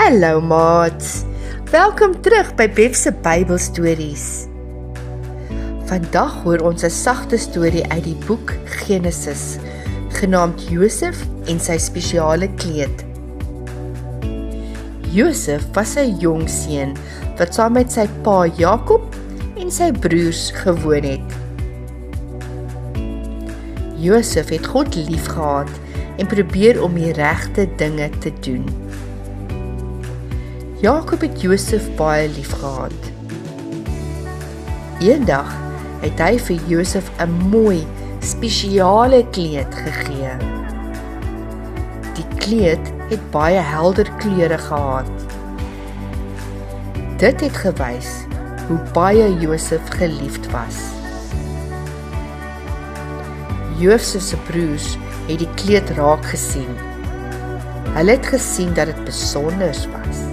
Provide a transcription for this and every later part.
Hallo maats, welkom terug by Bev se Bybelstories. Vandag hoor ons 'n sagte storie uit die boek Genesis, genaamd Josef en sy spesiale kleed. Josef was 'n jong seun wat saam met sy pa Jakob en sy broers gewoon het. Josef het God liefgehad en probeer om die regte dinge te doen. Jakob het Josef baie liefgehad. Eendag het hy vir Josef 'n mooi, spesiale kleed gegee. Die kleed het baie helder kleure gehad. Dit het gewys hoe baie Josef geliefd was. Josef se broers het die kleed raak gesien. Hulle het gesien dat dit besonder was.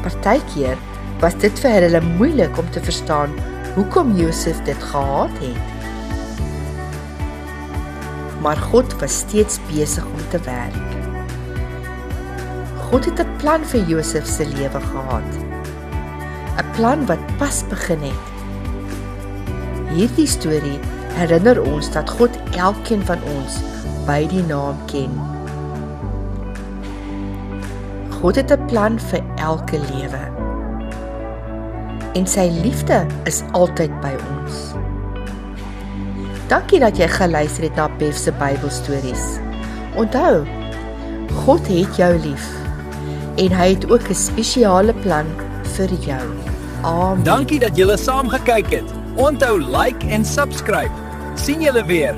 Partykeer was dit vir hulle moeilik om te verstaan hoekom Josef dit gehaat het. Maar God was steeds besig om te werk. God het 'n plan vir Josef se lewe gehad. 'n Plan wat pas begin het. Hierdie storie herinner ons dat God elkeen van ons by die naam ken. God het 'n plan vir elke lewe. En sy liefde is altyd by ons. Dankie dat jy geluister het na Bev se Bybelstories. Onthou, God het jou lief en hy het ook 'n spesiale plan vir jou. Amen. Dankie dat julle saam gekyk het. Onthou like en subscribe. Sien julle weer.